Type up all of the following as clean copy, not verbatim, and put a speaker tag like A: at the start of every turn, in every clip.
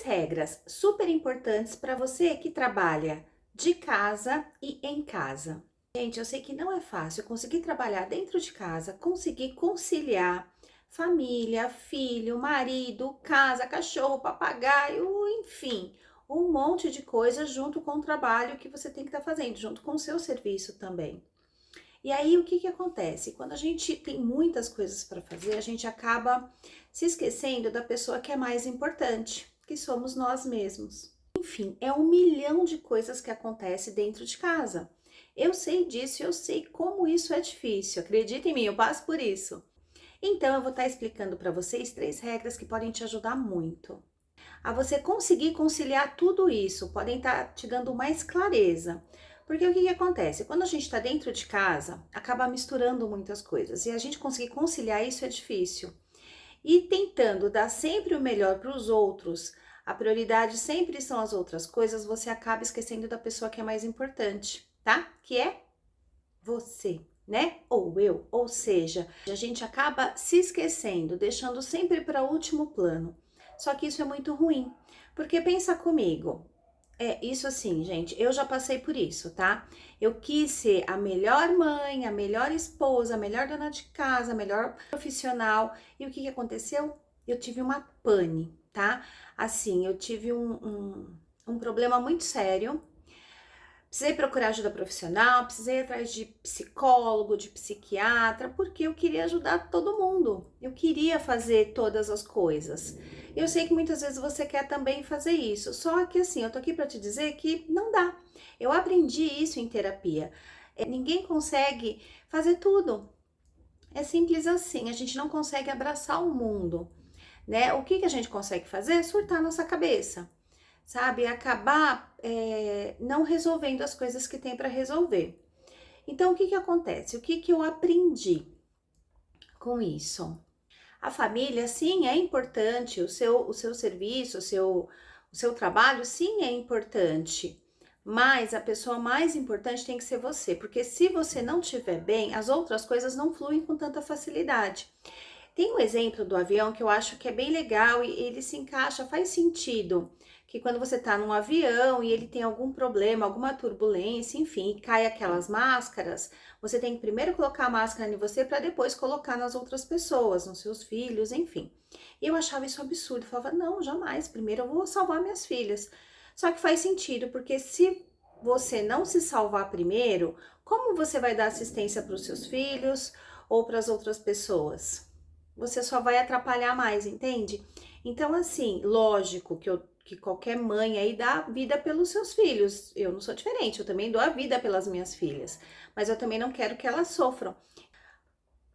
A: regras super importantes para você que trabalha de casa e em casa. Gente, eu sei que não é fácil conseguir trabalhar dentro de casa, conseguir conciliar família, filho, marido, casa, cachorro, papagaio, enfim, um monte de coisa junto com o trabalho que você tem que estar fazendo, junto com o seu serviço também. E aí, o que que acontece? Quando a gente tem muitas coisas para fazer, a gente acaba se esquecendo da pessoa que é mais importante, que somos nós mesmos. Enfim, é um milhão de coisas que acontece dentro de casa. Eu sei disso, eu sei como isso é difícil. Acredita em mim, eu passo por isso. Então, eu vou estar explicando para vocês 3 regras que podem te ajudar muito a você conseguir conciliar tudo isso, podem estar te dando mais clareza. Porque o que que acontece? Quando a gente está dentro de casa, acaba misturando muitas coisas e a gente conseguir conciliar isso é difícil. E tentando dar sempre o melhor para os outros, a prioridade sempre são as outras coisas, você acaba esquecendo da pessoa que é mais importante, tá? Que é você, né? Ou eu, ou seja, a gente acaba se esquecendo, deixando sempre para último plano. Só que isso é muito ruim, porque pensa comigo, isso assim, gente, eu já passei por isso, tá? Eu quis ser a melhor mãe, a melhor esposa, a melhor dona de casa, a melhor profissional. E o que que aconteceu? Eu tive uma pane, tá? Assim, eu tive um problema muito sério. Precisei procurar ajuda profissional, precisei ir atrás de psicólogo, de psiquiatra, porque eu queria ajudar todo mundo. Eu queria fazer todas as coisas. Eu sei que muitas vezes você quer também fazer isso, só que assim, eu tô aqui para te dizer que não dá. Eu aprendi isso em terapia. Ninguém consegue fazer tudo. É simples assim, a gente não consegue abraçar o mundo, né? O que que a gente consegue fazer? Surtar nossa cabeça, sabe? Acabar não resolvendo as coisas que tem para resolver. Então, o que que acontece? O que que eu aprendi com isso? A família, sim, é importante, o seu serviço, o seu trabalho, sim, é importante. Mas a pessoa mais importante tem que ser você, porque se você não estiver bem, as outras coisas não fluem com tanta facilidade. Tem um exemplo do avião que eu acho que é bem legal e ele se encaixa, faz sentido. Que quando você tá num avião e ele tem algum problema, alguma turbulência, enfim, e cai aquelas máscaras, você tem que primeiro colocar a máscara em você para depois colocar nas outras pessoas, nos seus filhos, enfim. E eu achava isso absurdo, eu falava, não, jamais, primeiro eu vou salvar minhas filhas. Só que faz sentido, porque se você não se salvar primeiro, como você vai dar assistência para os seus filhos ou para as outras pessoas? Você só vai atrapalhar mais, entende? Então, assim, lógico que qualquer mãe aí dá vida pelos seus filhos. Eu não sou diferente, eu também dou a vida pelas minhas filhas. Mas eu também não quero que elas sofram.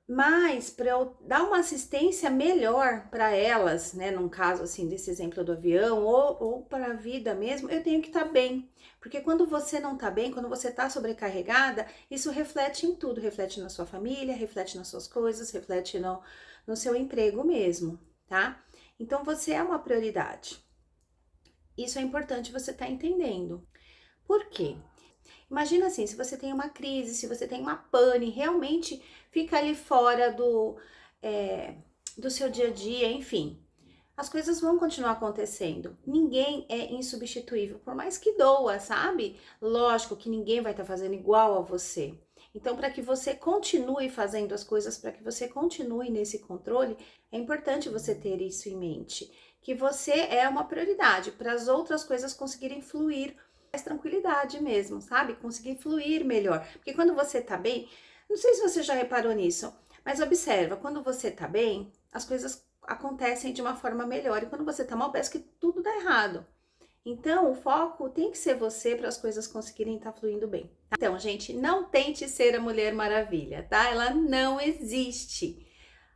A: Mas para eu dar uma assistência melhor para elas, né, num caso assim desse exemplo do avião ou para a vida mesmo, eu tenho que estar bem. Porque quando você não está bem, quando você está sobrecarregada, isso reflete em tudo, reflete na sua família, reflete nas suas coisas, reflete no seu emprego mesmo, tá? Então você é uma prioridade. Isso é importante você estar entendendo. Por quê? Imagina assim, se você tem uma crise, se você tem uma pane, realmente fica ali fora do seu dia a dia, enfim. As coisas vão continuar acontecendo. Ninguém é insubstituível, por mais que doa, sabe? Lógico que ninguém vai estar fazendo igual a você. Então, para que você continue fazendo as coisas, para que você continue nesse controle, é importante você ter isso em mente. Que você é uma prioridade para as outras coisas conseguirem fluir mais tranquilidade mesmo, sabe? Conseguir fluir melhor. Porque quando você tá bem, não sei se você já reparou nisso, mas observa, quando você tá bem, as coisas acontecem de uma forma melhor. E quando você tá mal, parece que tudo dá errado. Então, o foco tem que ser você para as coisas conseguirem estar fluindo bem. Tá? Então, gente, não tente ser a Mulher Maravilha, tá? Ela não existe.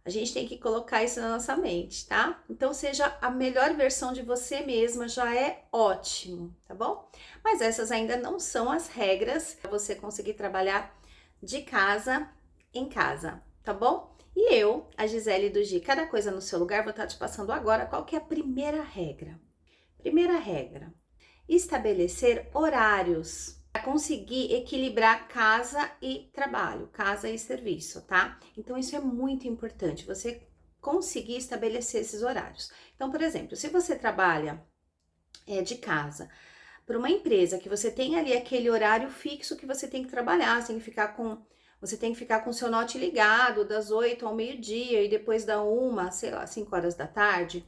A: A gente tem que colocar isso na nossa mente, tá? Então, seja a melhor versão de você mesma, já é ótimo, tá bom? Mas essas ainda não são as regras para você conseguir trabalhar de casa em casa, tá bom? E eu, a Gisele do Gi, cada coisa no seu lugar, vou estar te passando agora qual que é a primeira regra. Primeira regra: estabelecer horários para conseguir equilibrar casa e trabalho, casa e serviço, tá? Então isso é muito importante, você conseguir estabelecer esses horários. Então, por exemplo, se você trabalha de casa para uma empresa que você tem ali aquele horário fixo que você tem que trabalhar, você tem que ficar com o seu note ligado das 8 ao meio-dia e depois da 1, sei lá, 5 horas da tarde.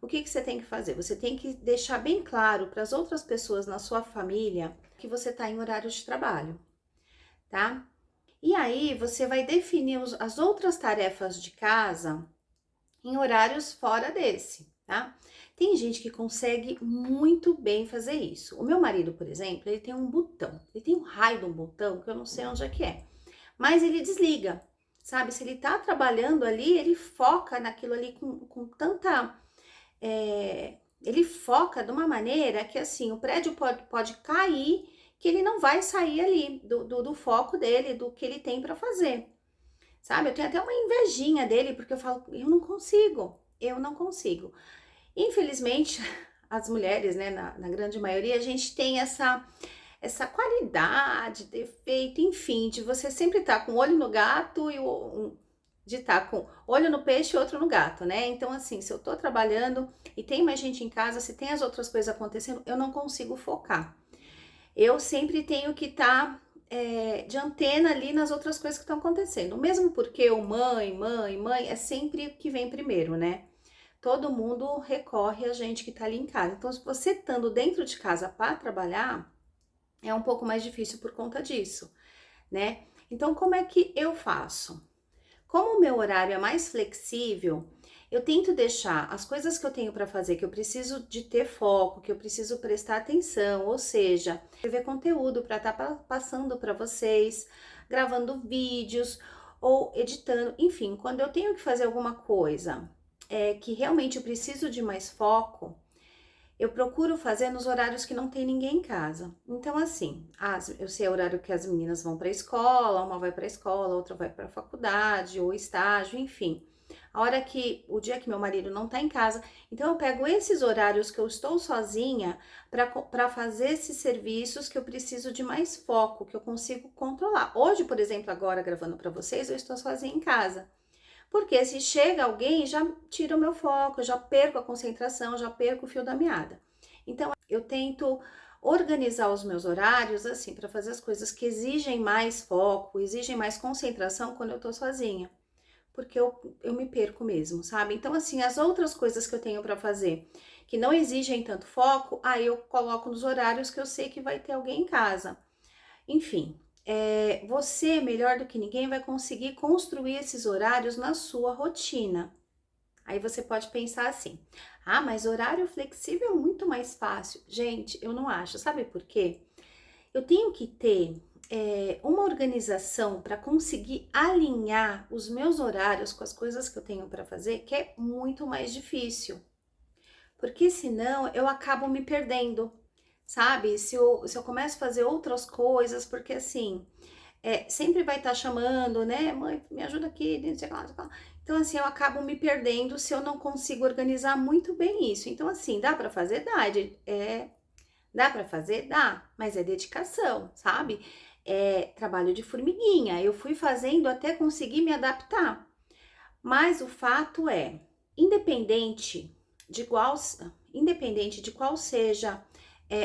A: O que que você tem que fazer? Você tem que deixar bem claro para as outras pessoas na sua família que você está em horário de trabalho, tá? E aí você vai definir as outras tarefas de casa em horários fora desse, tá? Tem gente que consegue muito bem fazer isso. O meu marido, por exemplo, ele tem um botão, ele tem um raio de um botão que eu não sei onde é, mas ele desliga, sabe? Se ele tá trabalhando ali, ele foca naquilo ali com tanta. Ele foca de uma maneira que assim, o prédio pode cair, que ele não vai sair ali do foco dele, do que ele tem para fazer. Sabe, eu tenho até uma invejinha dele, porque eu falo, eu não consigo. Infelizmente, as mulheres, né, na grande maioria, a gente tem essa qualidade, defeito, enfim, de você sempre estar com o olho no gato de estar com olho no peixe e outro no gato, né? Então, assim, se eu tô trabalhando e tem mais gente em casa, se tem as outras coisas acontecendo, eu não consigo focar. Eu sempre tenho que estar de antena ali nas outras coisas que estão acontecendo. Mesmo porque o mãe é sempre o que vem primeiro, né? Todo mundo recorre a gente que tá ali em casa. Então, se você estando dentro de casa para trabalhar, é um pouco mais difícil por conta disso, né? Então, como é que eu faço? Como o meu horário é mais flexível, eu tento deixar as coisas que eu tenho para fazer, que eu preciso de ter foco, que eu preciso prestar atenção, ou seja, escrever conteúdo para estar passando para vocês, gravando vídeos ou editando, enfim, quando eu tenho que fazer alguma coisa que realmente eu preciso de mais foco, eu procuro fazer nos horários que não tem ninguém em casa. Então, assim, eu sei o horário que as meninas vão para a escola, uma vai para a escola, outra vai para a faculdade ou estágio, enfim. O dia que meu marido não tá em casa, então eu pego esses horários que eu estou sozinha para fazer esses serviços que eu preciso de mais foco, que eu consigo controlar. Hoje, por exemplo, agora gravando para vocês, eu estou sozinha em casa. Porque se chega alguém, já tira o meu foco, eu já perco a concentração, já perco o fio da meada. Então, eu tento organizar os meus horários assim para fazer as coisas que exigem mais foco, exigem mais concentração quando eu tô sozinha. Porque eu me perco mesmo, sabe? Então, assim, as outras coisas que eu tenho para fazer que não exigem tanto foco, aí eu coloco nos horários que eu sei que vai ter alguém em casa. Enfim, você, melhor do que ninguém, vai conseguir construir esses horários na sua rotina. Aí você pode pensar assim: ah, mas horário flexível é muito mais fácil. Gente, eu não acho. Sabe por quê? Eu tenho que ter uma organização para conseguir alinhar os meus horários com as coisas que eu tenho para fazer, que é muito mais difícil. Porque senão eu acabo me perdendo, sabe? Se eu começo a fazer outras coisas, porque assim, sempre vai estar chamando, né? Mãe, me ajuda aqui, não sei lá, não sei lá. Então, assim, eu acabo me perdendo se eu não consigo organizar muito bem isso. Então, assim, dá para fazer? Dá. Dá para fazer? Dá, mas é dedicação, sabe? É trabalho de formiguinha. Eu fui fazendo até conseguir me adaptar. Mas o fato é, independente de qual, independente de qual seja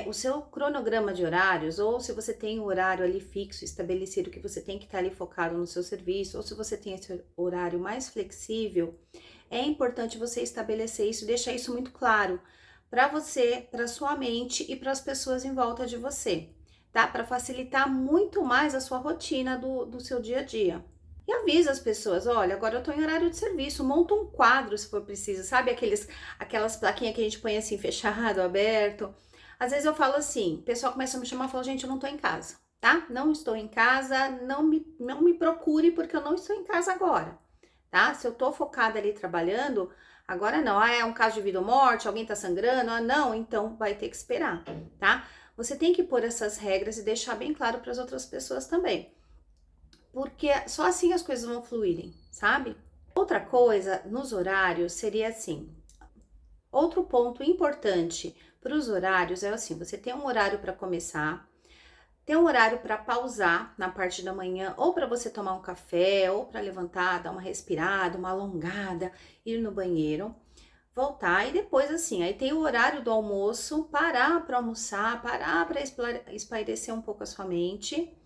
A: o seu cronograma de horários, ou se você tem um horário ali fixo, estabelecido, que você tem que estar ali focado no seu serviço, ou se você tem esse horário mais flexível, é importante você estabelecer isso, deixar isso muito claro para você, para sua mente e para as pessoas em volta de você, tá? Para facilitar muito mais a sua rotina do seu dia a dia. E avisa as pessoas, olha, agora eu tô em horário de serviço, monta um quadro se for preciso, sabe aquelas plaquinhas que a gente põe assim, fechado, aberto. Às vezes eu falo assim, o pessoal começa a me chamar e fala, gente, eu não tô em casa, tá? Não estou em casa, não me procure porque eu não estou em casa agora, tá? Se eu tô focada ali trabalhando, agora não, é um caso de vida ou morte, alguém tá sangrando, não, então vai ter que esperar, tá? Você tem que pôr essas regras e deixar bem claro para as outras pessoas também, porque só assim as coisas vão fluírem, sabe? Outra coisa nos horários seria assim: outro ponto importante para os horários é assim, você tem um horário para começar, tem um horário para pausar na parte da manhã, ou para você tomar um café, ou para levantar, dar uma respirada, uma alongada, ir no banheiro. voltar e depois assim, aí tem o horário do almoço, parar para almoçar, parar para espairecer um pouco a sua mente.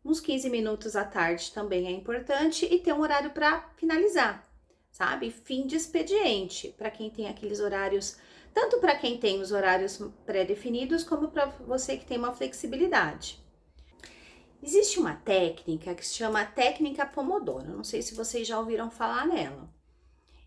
A: Uns 15 minutos à tarde também é importante e ter um horário para finalizar, sabe? Fim de expediente, para quem tem aqueles horários, tanto para quem tem os horários pré-definidos, como para você que tem uma flexibilidade. Existe uma técnica que se chama técnica Pomodoro. Não sei se vocês já ouviram falar nela.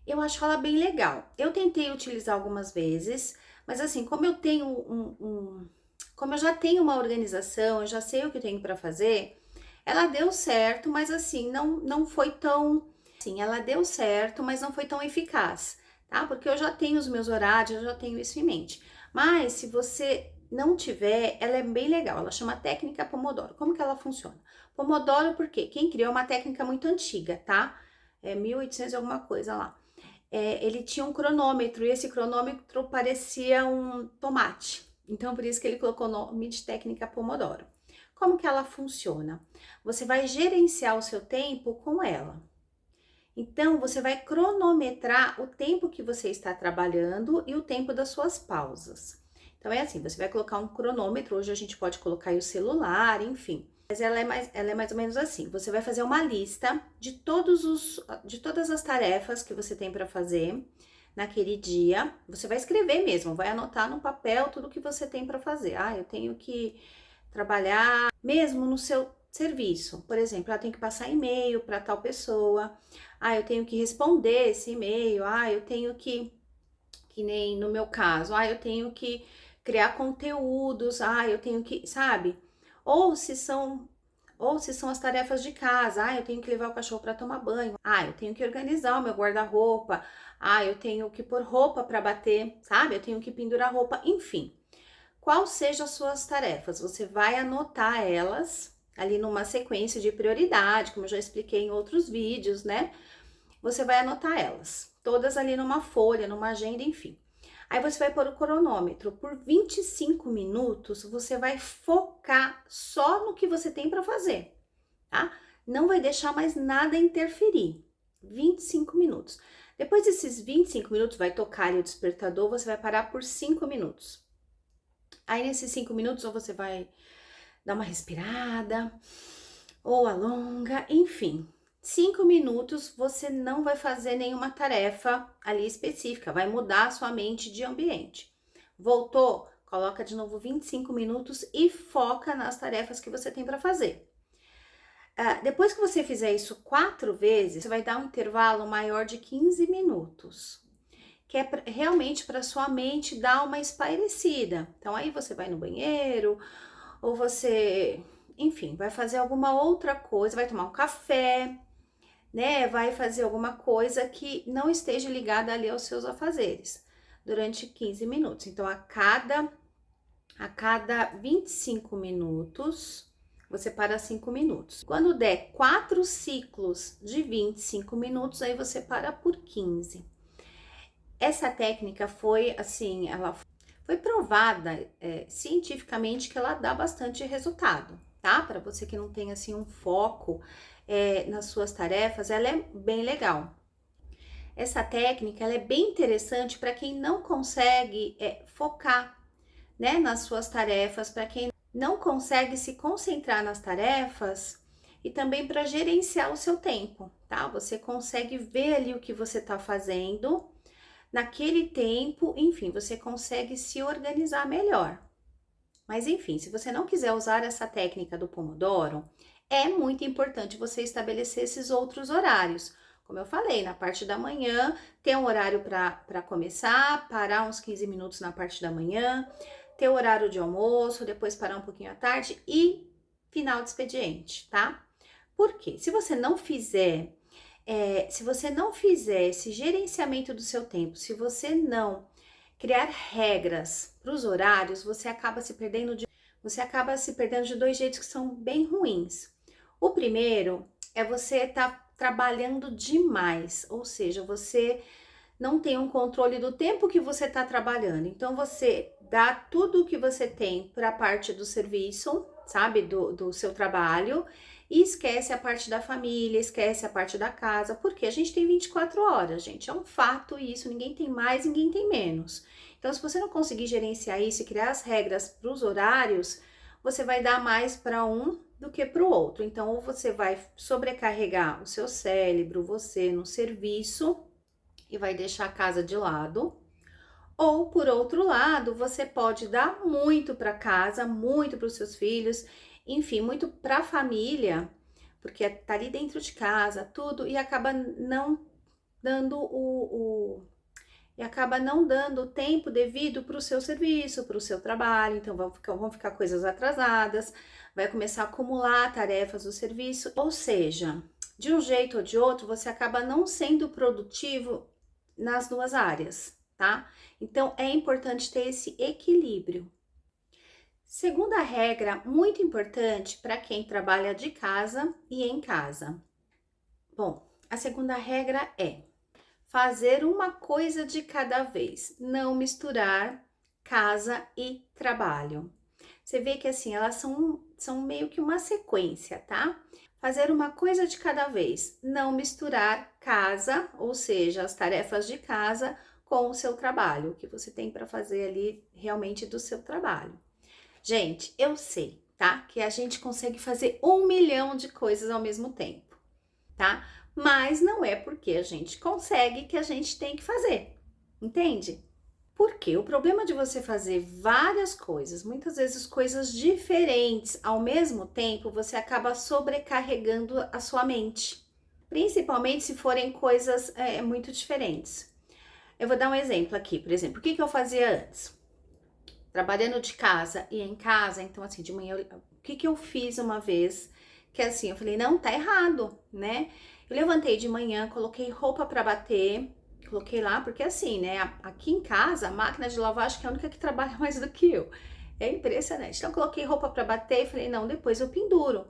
A: Eu acho ela bem legal. Eu tentei utilizar algumas vezes, mas assim, como eu tenho como eu já tenho uma organização, eu já sei o que eu tenho para fazer, ela deu certo, mas assim, não foi tão, sim, ela deu certo, mas não foi tão eficaz, tá? Porque eu já tenho os meus horários, eu já tenho isso em mente. Mas se você não tiver, ela é bem legal. Ela chama técnica Pomodoro. Como que ela funciona? Pomodoro, porque quem criou é uma técnica muito antiga, tá? É 1800 e alguma coisa lá. Ele tinha um cronômetro e esse cronômetro parecia um tomate. Então, por isso que ele colocou o nome de técnica Pomodoro. Como que ela funciona? Você vai gerenciar o seu tempo com ela. Então, você vai cronometrar o tempo que você está trabalhando e o tempo das suas pausas. Então, é assim, você vai colocar um cronômetro, hoje a gente pode colocar aí o celular, enfim. Mas ela é mais ou menos assim, você vai fazer uma lista de todas as tarefas que você tem para fazer naquele dia. Você vai escrever mesmo, vai anotar no papel tudo que você tem para fazer. Ah, eu tenho que trabalhar mesmo no seu serviço. Por exemplo, eu tenho que passar e-mail para tal pessoa. Ah, eu tenho que responder esse e-mail. Ah, eu tenho que nem no meu caso, eu tenho que criar conteúdos. Eu tenho que, sabe? Ou se são ou se são as tarefas de casa. Eu tenho que levar o cachorro para tomar banho. Eu tenho que organizar o meu guarda-roupa. Eu tenho que pôr roupa para bater, sabe? Eu tenho que pendurar roupa, enfim. Qual sejam as suas tarefas? Você vai anotar elas ali numa sequência de prioridade, como eu já expliquei em outros vídeos, né? Você vai anotar elas, todas ali numa folha, numa agenda, enfim. Aí você vai pôr o cronômetro. Por 25 minutos, você vai focar só no que você tem para fazer, tá? Não vai deixar mais nada interferir. 25 minutos. Depois desses 25 minutos, vai tocar ali o despertador, você vai parar por 5 minutos. Aí, nesses 5 minutos, ou você vai dar uma respirada, ou alonga, enfim. 5 minutos você não vai fazer nenhuma tarefa ali específica, vai mudar a sua mente de ambiente. Voltou? Coloca de novo 25 minutos e foca nas tarefas que você tem para fazer. Depois que você fizer isso 4 vezes, você vai dar um intervalo maior de 15 minutos, que é realmente para sua mente dar uma espairecida. Então, aí você vai no banheiro, ou você, enfim, vai fazer alguma outra coisa, vai tomar um café, né? Vai fazer alguma coisa que não esteja ligada ali aos seus afazeres durante 15 minutos. Então, a cada 25 minutos, você para 5 minutos. Quando der 4 ciclos de 25 minutos, aí você para por 15. Essa técnica foi, assim, ela foi provada cientificamente que ela dá bastante resultado, tá? Para você que não tem, assim, um foco nas suas tarefas, ela é bem legal. Essa técnica, ela é bem interessante para quem não consegue focar, né, nas suas tarefas, para quem não consegue se concentrar nas tarefas e também para gerenciar o seu tempo, tá? Você consegue ver ali o que você está fazendo naquele tempo, enfim, você consegue se organizar melhor. Mas enfim, se você não quiser usar essa técnica do Pomodoro, é muito importante você estabelecer esses outros horários. Como eu falei, na parte da manhã, ter um horário para começar, parar uns 15 minutos na parte da manhã, ter o horário de almoço, depois parar um pouquinho à tarde e final de expediente, tá? Por quê? Se você não fizer esse gerenciamento do seu tempo, se você não criar regras para os horários, você acaba se perdendo de dois jeitos que são bem ruins. O primeiro é você estar trabalhando demais, ou seja, você não tem um controle do tempo que você está trabalhando. Então, você dá tudo o que você tem para a parte do serviço, sabe, do seu trabalho, e esquece a parte da família, esquece a parte da casa, porque a gente tem 24 horas, gente, é um fato isso, ninguém tem mais, ninguém tem menos. Então, se você não conseguir gerenciar isso e criar as regras para os horários, você vai dar mais para um do que para o outro. Então, ou você vai sobrecarregar o seu cérebro, você no serviço e vai deixar a casa de lado. Ou, por outro lado, você pode dar muito para casa, muito para os seus filhos, enfim, muito para a família, porque tá ali dentro de casa, tudo, e acaba não dando e acaba não dando o tempo devido para o seu serviço, para o seu trabalho, então vão ficar coisas atrasadas, vai começar a acumular tarefas do serviço, ou seja, de um jeito ou de outro, você acaba não sendo produtivo nas duas áreas, tá? Então é importante ter esse equilíbrio. Segunda regra muito importante para quem trabalha de casa e em casa. Bom, a segunda regra é fazer uma coisa de cada vez, não misturar casa e trabalho. Você vê que assim, elas são meio que uma sequência, tá? Fazer uma coisa de cada vez, não misturar casa, ou seja, as tarefas de casa com o seu trabalho, o que você tem para fazer ali realmente do seu trabalho. Gente, eu sei, tá? Que a gente consegue fazer 1 milhão de coisas ao mesmo tempo, tá? Mas não é porque a gente consegue que a gente tem que fazer, entende? Porque o problema de você fazer várias coisas, muitas vezes coisas diferentes ao mesmo tempo, você acaba sobrecarregando a sua mente, principalmente se forem coisas muito diferentes. Eu vou dar um exemplo aqui, por exemplo, o que eu fazia antes? Trabalhando de casa e em casa, então assim, de manhã, o que eu fiz uma vez, que assim, eu falei, não, tá errado, né? Eu levantei de manhã, coloquei roupa para bater, coloquei lá, porque assim, né, aqui em casa, a máquina de lavar, acho que é a única que trabalha mais do que eu. É impressionante. Então, coloquei roupa para bater e falei, não, depois eu penduro.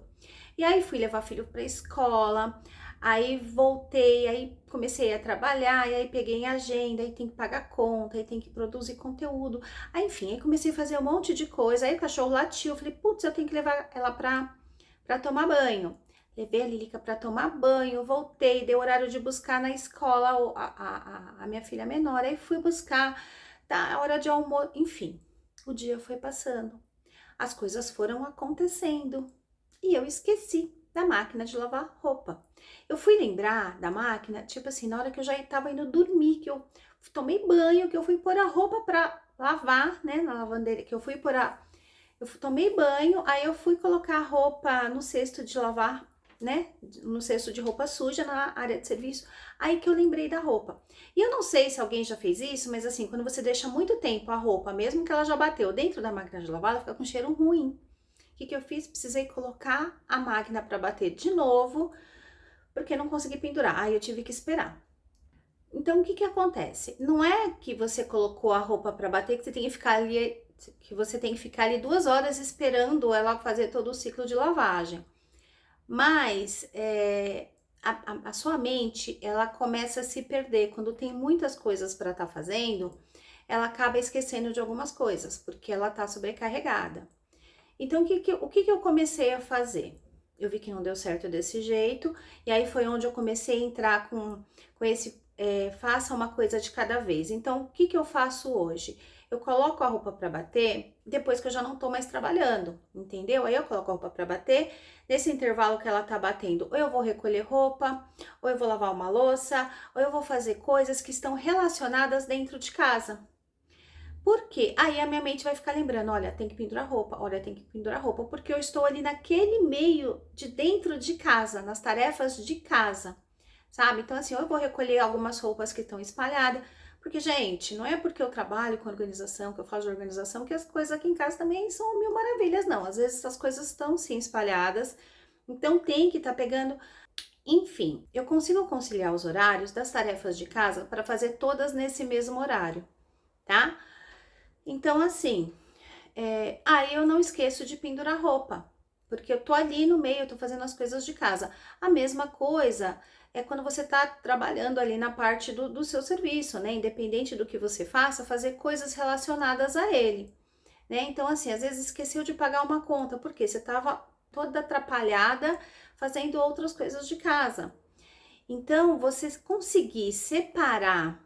A: E aí, fui levar filho pra escola, aí voltei, aí comecei a trabalhar, e aí peguei em agenda, aí tem que pagar conta, aí tem que produzir conteúdo. Aí, enfim, aí comecei a fazer um monte de coisa, aí o cachorro latiu, eu falei, putz, eu tenho que levar ela pra tomar banho. Levei a Lilica para tomar banho, voltei, deu horário de buscar na escola a minha filha menor, aí fui buscar, tá, hora de almoço, enfim, o dia foi passando, as coisas foram acontecendo e eu esqueci da máquina de lavar roupa. Eu fui lembrar da máquina, tipo assim, na hora que eu já estava indo dormir, que eu tomei banho, que eu fui pôr a roupa para lavar, né, na lavanderia, que eu fui pôr a eu tomei banho, aí eu fui colocar a roupa no cesto de lavar, né? No cesto de roupa suja na área de serviço. Aí que eu lembrei da roupa. E eu não sei se alguém já fez isso, mas assim, quando você deixa muito tempo a roupa, mesmo que ela já bateu dentro da máquina de lavar, ela fica com cheiro ruim. O que eu fiz? Precisei colocar a máquina para bater de novo, porque não consegui pendurar. Aí eu tive que esperar. Então, o que acontece? Não é que você colocou a roupa para bater que você tem que ficar ali, 2 horas esperando ela fazer todo o ciclo de lavagem. Mas a sua mente, ela começa a se perder. Quando tem muitas coisas para estar fazendo, ela acaba esquecendo de algumas coisas, porque ela está sobrecarregada. Então, o que eu comecei a fazer? Eu vi que não deu certo desse jeito, e aí foi onde eu comecei a entrar com esse faça uma coisa de cada vez. Então, o que eu faço hoje? Eu coloco a roupa para bater depois que eu já não tô mais trabalhando, entendeu? Aí eu coloco a roupa para bater, nesse intervalo que ela tá batendo, ou eu vou recolher roupa, ou eu vou lavar uma louça, ou eu vou fazer coisas que estão relacionadas dentro de casa. Por quê? Aí a minha mente vai ficar lembrando, olha, tem que pendurar roupa, olha, tem que pendurar roupa, porque eu estou ali naquele meio de dentro de casa, nas tarefas de casa, sabe? Então, assim, eu vou recolher algumas roupas que estão espalhadas, porque, gente, não é porque eu trabalho com organização, que eu faço organização, que as coisas aqui em casa também são mil maravilhas, não. Às vezes essas coisas estão, sim, espalhadas, então tem que estar pegando. Enfim, eu consigo conciliar os horários das tarefas de casa para fazer todas nesse mesmo horário, tá? Então, assim, aí eu não esqueço de pendurar roupa, porque eu tô ali no meio, eu tô fazendo as coisas de casa. A mesma coisa é quando você tá trabalhando ali na parte do seu serviço, né? Independente do que você faça, fazer coisas relacionadas a ele, né? Então, assim, às vezes esqueceu de pagar uma conta, porque você tava toda atrapalhada fazendo outras coisas de casa. Então, você conseguir separar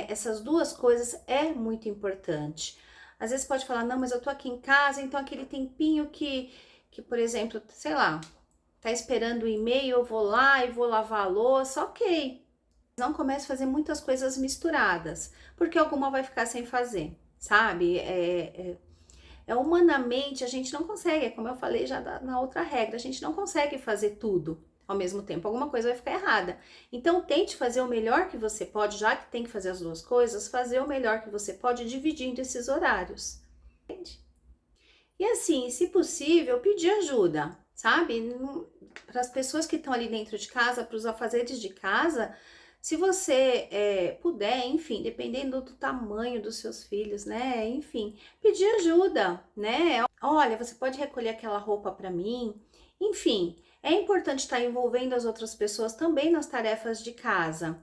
A: essas duas coisas é muito importante. Às vezes pode falar, não, mas eu tô aqui em casa, então aquele tempinho que por exemplo, sei lá, tá esperando o e-mail, eu vou lá e vou lavar a louça, ok. Não comece a fazer muitas coisas misturadas, porque alguma vai ficar sem fazer, sabe? Humanamente a gente não consegue, é como eu falei já na outra regra, a gente não consegue fazer tudo ao mesmo tempo, alguma coisa vai ficar errada. Então tente fazer o melhor que você pode, já que tem que fazer as duas coisas, fazer o melhor que você pode dividindo esses horários. Entende? E assim, se possível, pedir ajuda, sabe? Para as pessoas que estão ali dentro de casa, para os afazeres de casa, se você puder, enfim, dependendo do tamanho dos seus filhos, né? Enfim, pedir ajuda, né? Olha, você pode recolher aquela roupa para mim? Enfim, é importante estar envolvendo as outras pessoas também nas tarefas de casa.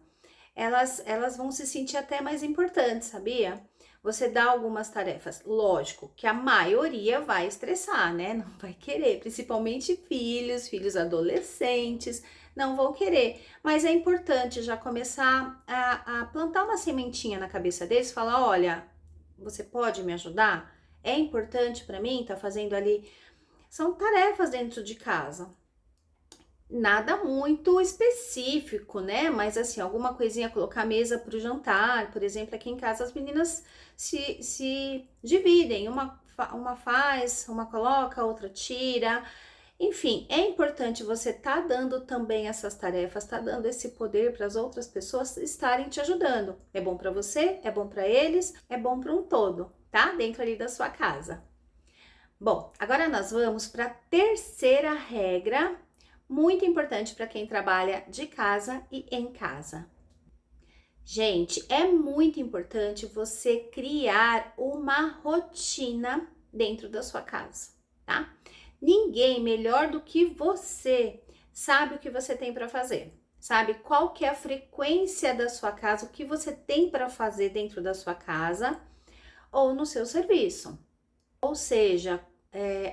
A: Elas vão se sentir até mais importantes, sabia? Você dá algumas tarefas, lógico que a maioria vai estressar, né? Não vai querer, principalmente filhos adolescentes, não vão querer. Mas é importante já começar a plantar uma sementinha na cabeça deles, falar, olha, você pode me ajudar? É importante para mim estar fazendo ali. São tarefas dentro de casa. Nada muito específico, né? Mas assim, alguma coisinha, colocar a mesa para o jantar, por exemplo, aqui em casa as meninas se dividem, uma faz, uma coloca, outra tira. Enfim, é importante você tá dando também essas tarefas, tá dando esse poder para as outras pessoas estarem te ajudando. É bom para você, é bom para eles, é bom para um todo, tá? Dentro ali da sua casa. Bom, agora nós vamos para a terceira regra, muito importante para quem trabalha de casa e em casa. Gente, é muito importante você criar uma rotina dentro da sua casa, tá? Ninguém melhor do que você sabe o que você tem para fazer. Sabe qual que é a frequência da sua casa, o que você tem para fazer dentro da sua casa ou no seu serviço. Ou seja,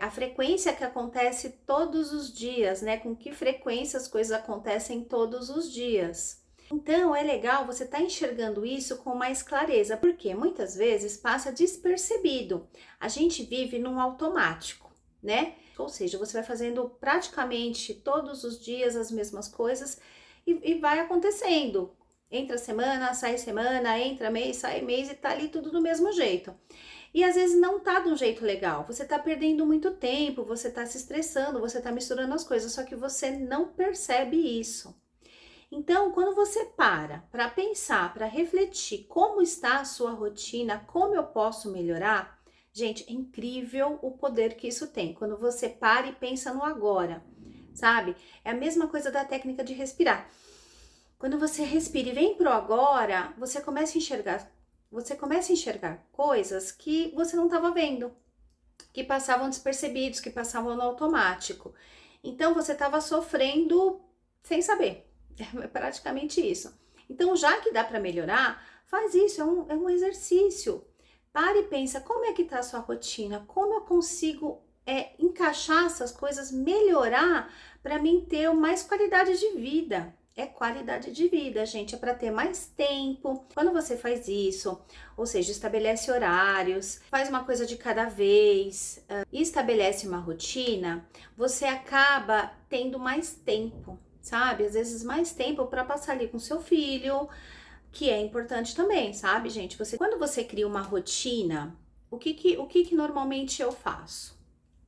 A: a frequência que acontece todos os dias, né? Com que frequência as coisas acontecem todos os dias. Então, é legal você estar enxergando isso com mais clareza, porque muitas vezes passa despercebido. A gente vive num automático, né? Ou seja, você vai fazendo praticamente todos os dias as mesmas coisas e vai acontecendo. Entra semana, entra mês, sai mês e tá ali tudo do mesmo jeito. E às vezes não tá de um jeito legal, você tá perdendo muito tempo, você tá se estressando, você tá misturando as coisas, só que você não percebe isso. Então, quando você para pensar, para refletir como está a sua rotina, como eu posso melhorar, gente, é incrível o poder que isso tem. Quando você para e pensa no agora, sabe? É a mesma coisa da técnica de respirar. Quando você respira e vem pro agora, você começa a enxergar coisas que você não estava vendo, que passavam despercebidos, que passavam no automático. Então você estava sofrendo sem saber. É praticamente isso. Então, já que dá para melhorar, faz isso, é um exercício. Pare e pensa, como é que tá a sua rotina? Como eu consigo encaixar essas coisas, melhorar para mim ter mais qualidade de vida? É qualidade de vida, gente, é para ter mais tempo. Quando você faz isso, ou seja, estabelece horários, faz uma coisa de cada vez, e estabelece uma rotina, você acaba tendo mais tempo, sabe? Às vezes mais tempo para passar ali com seu filho, que é importante também, sabe, gente? Quando você cria uma rotina, o que normalmente eu faço?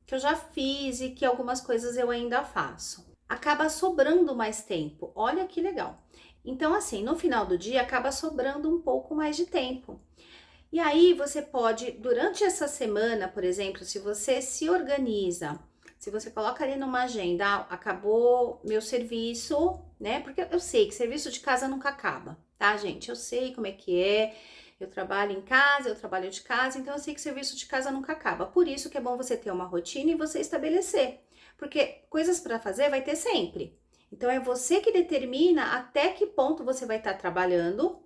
A: Que eu já fiz e que algumas coisas eu ainda faço. Acaba sobrando mais tempo. Olha que legal. Então, assim, no final do dia acaba sobrando um pouco mais de tempo. E aí você pode, durante essa semana, por exemplo, se você se organiza, se você coloca ali numa agenda, acabou meu serviço, né? Porque eu sei que serviço de casa nunca acaba, tá, gente? Eu sei como é que é. Eu trabalho em casa, eu trabalho de casa, então eu sei que serviço de casa nunca acaba. Por isso que é bom você ter uma rotina e você estabelecer. Porque coisas para fazer vai ter sempre. Então é você que determina até que ponto você vai estar trabalhando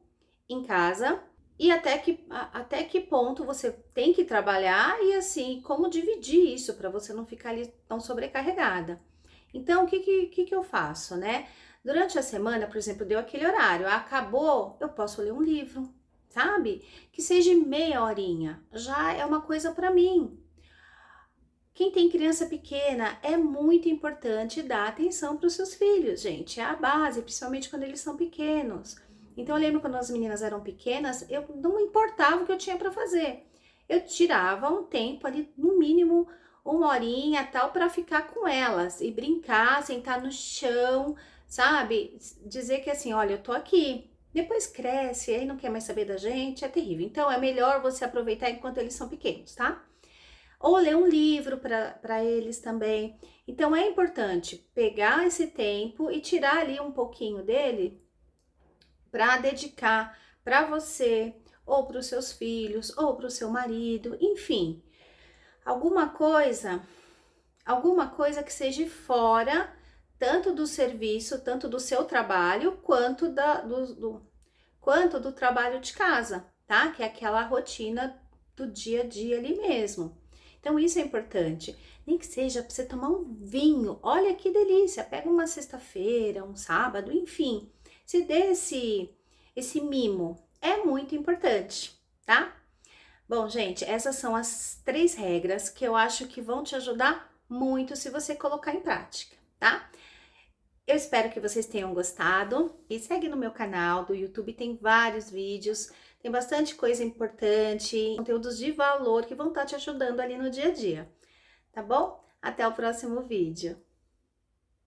A: em casa e até que ponto você tem que trabalhar e assim, como dividir isso para você não ficar ali tão sobrecarregada. Então, o que eu faço, né? Durante a semana, por exemplo, deu aquele horário, acabou, eu posso ler um livro, sabe? Que seja meia horinha, já é uma coisa para mim. Quem tem criança pequena, é muito importante dar atenção para os seus filhos, gente. É a base, principalmente quando eles são pequenos. Então, eu lembro quando as meninas eram pequenas, eu não importava o que eu tinha para fazer. Eu tirava um tempo ali, no mínimo uma horinha, tal, para ficar com elas e brincar, sentar no chão, sabe? Dizer que assim, olha, eu tô aqui. Depois cresce, aí não quer mais saber da gente, é terrível. Então, é melhor você aproveitar enquanto eles são pequenos, tá? Ou ler um livro para eles também. Então é importante pegar esse tempo e tirar ali um pouquinho dele para dedicar para você, ou para os seus filhos, ou para o seu marido, enfim, alguma coisa que seja fora tanto do serviço, tanto do seu trabalho, quanto do trabalho de casa, tá? Que é aquela rotina do dia a dia ali mesmo. Então, isso é importante. Nem que seja para você tomar um vinho. Olha que delícia. Pega uma sexta-feira, um sábado, enfim. Se dê esse mimo. É muito importante, tá? Bom, gente, essas são as 3 regras que eu acho que vão te ajudar muito se você colocar em prática, tá? Eu espero que vocês tenham gostado e segue no meu canal do YouTube, tem vários vídeos, tem bastante coisa importante, conteúdos de valor que vão estar te ajudando ali no dia a dia, tá bom? Até o próximo vídeo.